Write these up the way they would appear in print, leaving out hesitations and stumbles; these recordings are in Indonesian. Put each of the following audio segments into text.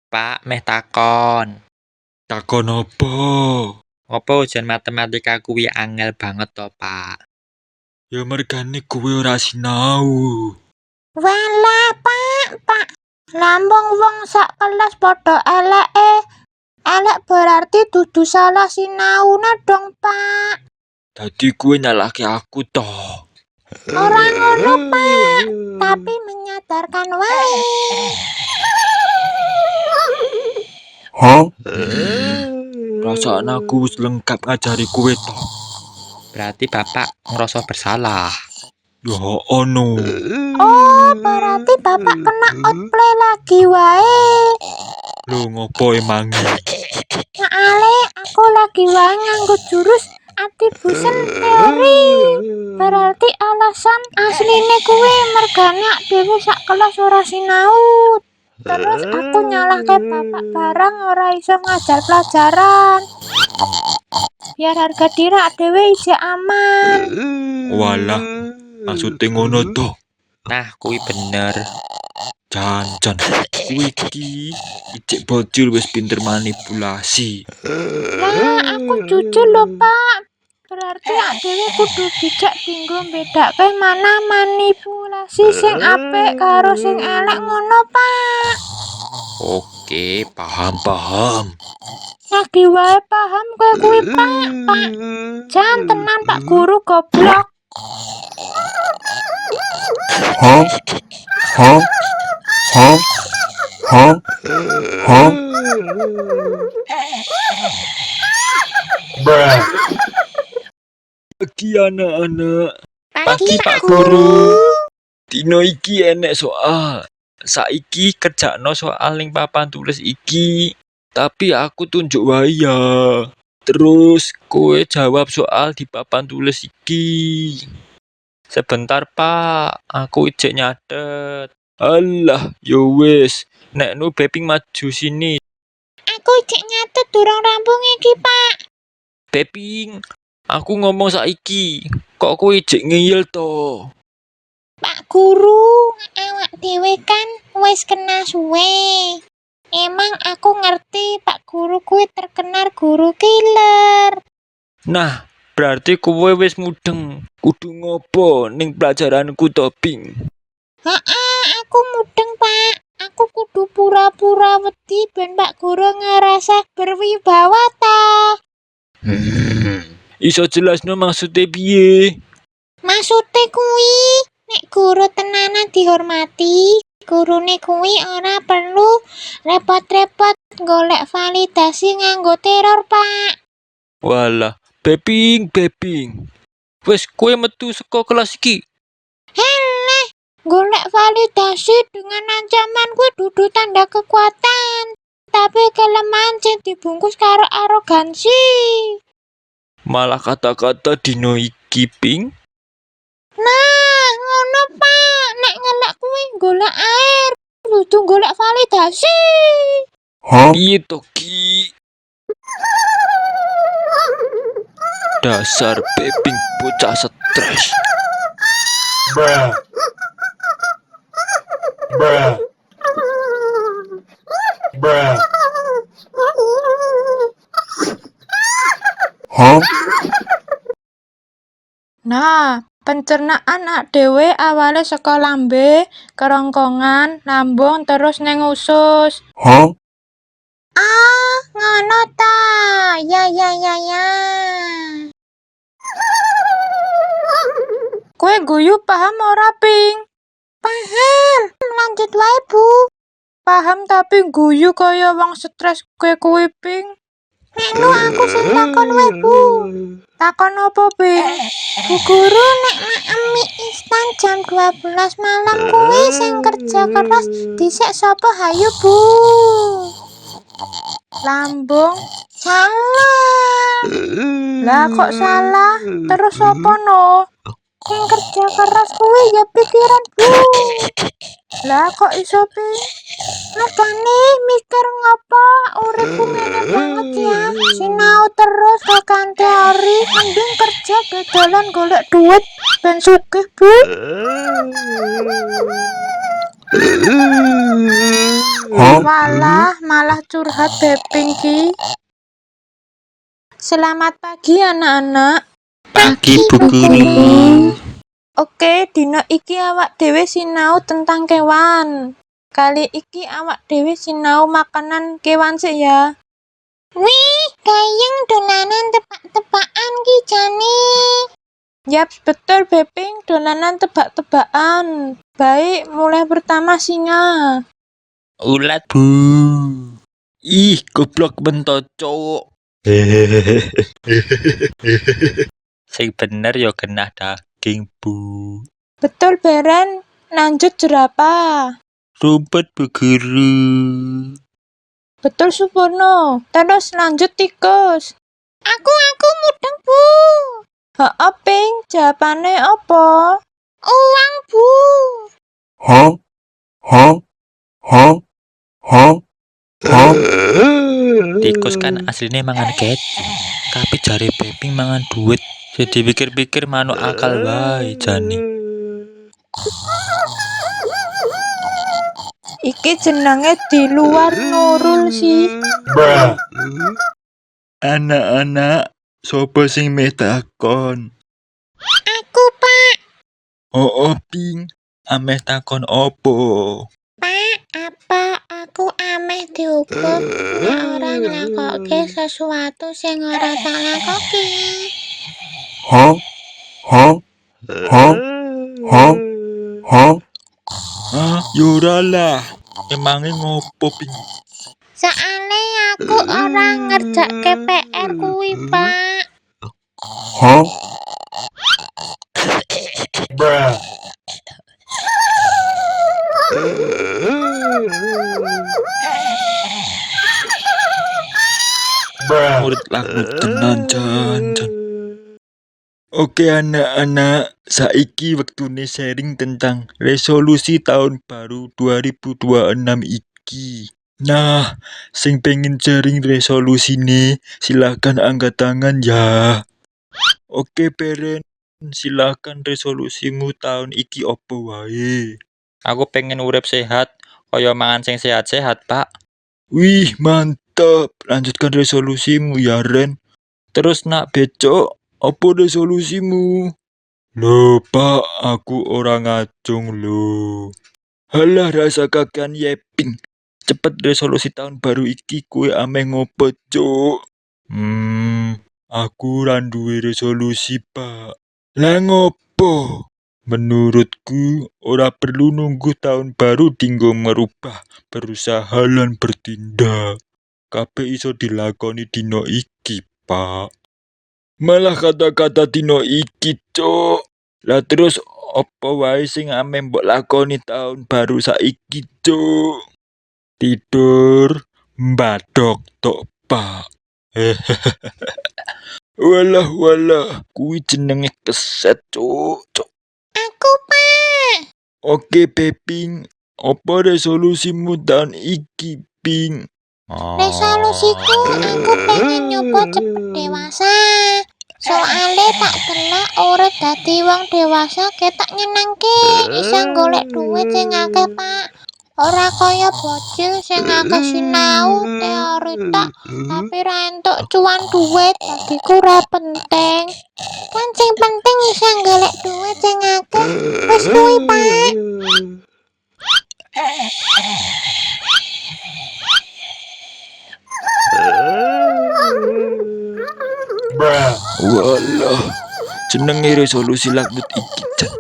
Pak, meh takon. Takon apa? Ngopo ujian matematika kuwi angel banget to, Pak? Ya mergane kowe ora sinau. Walah, Pak. Lambung wong sak kelas padha eleke. Elek berarti dudu salah sinaune dong, Pak. Dadi kowe nyalahke aku to. Ora ngono, Pak. Tapi menyadarkan wae. Hah? Perasaan aku wis lengkap ngajari kowe to. Berarti Bapak ngerasa bersalah. Ya ono. Oh, berarti Bapak kena outplay lagi wae. Lho ngopo emange? Soale aku lagi wae nganggo jurus attribution theory. Berarti alasan asline kuwi mergane dhewe sak kelas ora sinau. Terus aku nyalahke Bapak barang ora iso ngajar pelajaran. Biar harga diri dhewe ijek aman. Walah, maksudnya ngono to. Nah, kuwi bener. Jan, kowe iki ijek bocil wis pinter manipulasi. Nah, aku jujur lho, Pak. Berarti dhewe kudu bijak dinggo mbedakake mana manipulasi sing apik karo sing elek ngono, Pak. Oke, Paham. Lagi wae paham kowe kuwi, Pak. Jan tenan Pak Guru goblok. Hah? Pagi anak-anak. Pagi Pak Guru. Dino iki enek soal. Saiki kerjakno soal ning papan tulis iki. Tapi aku tunjuk wae ya. Terus kowe jawab soal di papan tulis iki. Sebentar, Pak. Aku ijek nyatet. Alah, yo wis. Nek nu Beping maju sini. Aku ijek nyatet durung rampung iki, Pak. Beping, aku ngomong saiki. Kok kowe ijek ngeyel to? Pak Guru, awak dhewe kan wis kenal suwe. Emang aku ngerti Pak Guru kuwi terkenal guru killer. Nah, berarti kowe wis mudeng. Kudu ngopo ning pelajaranku to, Ping? Aku mudeng, Pak. Aku kudu pura-pura wedi ben Pak Guru ngerasa berwibawa ta. Iso jelasno maksudnya piye? Maksude kuwi nek guru tenanan dihormati, gurune kuwi ora perlu repot-repot golek validasi nganggo teror, Pak. Walah, Beping. Wes kowe metu saka kelas iki. Heleh, golek validasi dengan ancaman kuwi dudu tanda kekuatan. Tapi kelemahan sing dibungkus karo arogansi. Malah kata-kata dino iki, Ping. Nah, ngono Pak. Nek ngelak kuwi golek air, dudu golek validasi. Piye to, Ki? Dasar Beping bocah stres. Nah, pencernaan dhewe awale saka lambe, kerongkongan, lambung terus ning usus. Ah, ngono ta. Ya. Kowe guyu paham ora, Ping? Paham. Lanjut wae, Bu. Paham tapi guyu kaya wong stres kuwi, Ping. Nek aku sing takon wae, Bu. Takon apa, Ping? Bu Guru, nek maem mie instan jam 12 malam kuwi sing kerja keras dhisik sapa hayu, Bu? Lambung. Salah. Lah kok salah? Terus apa no? Sing kerja keras kuwi ya pikiran, Bu. Lah kok iso, Ping? Makane mikir ngopo uripku ngene banget ya. Sinau terus tekan teori, mending kerja dodolan golek duit ben sugih, Bu. Walah, malah curhat Beping ki. Selamat pagi anak-anak. Pagi Bu Guru. Oke, dino iki awak dhewe sinau tentang kewan. Kali iki awak dhewe sinau makanan kewan sik ya. Wih, gayeng dolanan tebak-tebakan ki jane. Yap, betul Beping, dolanan tebak-tebakan. Baik, mulai pertama singa. Ulat Bu. Ih, goblok bento, cowok. Sing bener yo genah daging Bu. Betul Beren, lanjut jerapah. Rumput Bu Guru. Betul Supono, terus lanjut tikus. Aku mudeng Bu. Heeh Ping, jawabane apa? Uang Bu. Tikus kan aslinya mangan keju, tapi jare Beping mangan duit. Jadi pikir-pikir manuk akal wae jane. Iki jenenge di luar Nurul sih. Anak-anak, sopo sing meh takon? Aku Pak. Oh, Ping, ameh takon opo? Pak, apa aku ameh dihukum nek ora nglakokke sesuatu sing ora tak lakokke? Ah, yura lah. Emangnya ngopo, Ping? Soale aku ora ngerjakke PR kuwi, Pak. Murid laku tenan jan. Oke anak-anak, saiki wektune sharing tentang resolusi tahun baru 2026 iki. Nah, sing pengen sharing resolusi nih, silahkan angkat tangan ya. Oke Beren, silahkan resolusimu tahun iki opo wae. Aku pengen urip sehat, kaya mangan sing sehat-sehat, Pak. Wih, mantap. Lanjutkan resolusimu ya, Ren. Terus nak becok, apa resolusimu? Loh, Pak, aku orang ngacung loh. Halah rasa kakean yeping. Cepet resolusi tahun baru iki kue ameh ngopo, Cuk? Aku randuwe resolusi, Pak. Lah ngopo? Menurutku, ora perlu nunggu tahun baru dinggo merubah berusaha lan bertindak. Kabeh iso dilakoni dino iki, Pak. Malah kata-kata dino iki, Cuk. Lah terus apa wae sing ameh mbok lakoni tahun baru saiki, Cuk? Tidur, mbadok tok, Pak. Walah, kuwi jenenge keset, Cuk. Aku, Pak. Oke, Peping. Apa resolusimu tahun iki, Ping? Resolusiku aku pengen nyoba cepet dewasa. Soale tak delok urip dadi wong dewasa ketak nyenengke, isa golek duit sing akeh, Pak. Ora kaya bocil sing akeh sinau teori tok, tapi ra entuk cuan duit, bagiku ora penting. Kan sing penting isa golek duit sing akeh. Wis kuwi, Pak. Walah, jenenge resolusi laknut iki, Jan.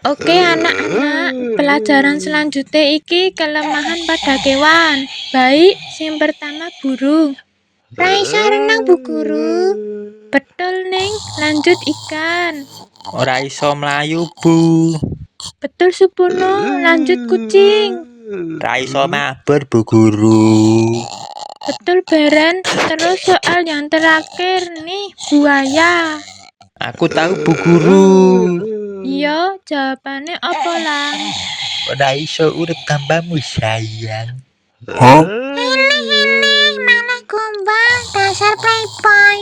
Oke anak-anak, pelajaran selanjutnya iki kelemahan pada kewan. Baik, sing pertama burung. Raisa renang Bu Guru. Betul Ning, lanjut ikan. Ora iso mlayu, Bu. Betul Supono, lanjut kucing. Ora iso mabur, Bu Guru. Betul Beren, terus soal yang terakhir nih, buaya. Aku tahu, Bu Guru. Iya, jawabannya apa Lang? Ora iso urip tanpamu, sayang. Hele, malah gombal, dasar playboy.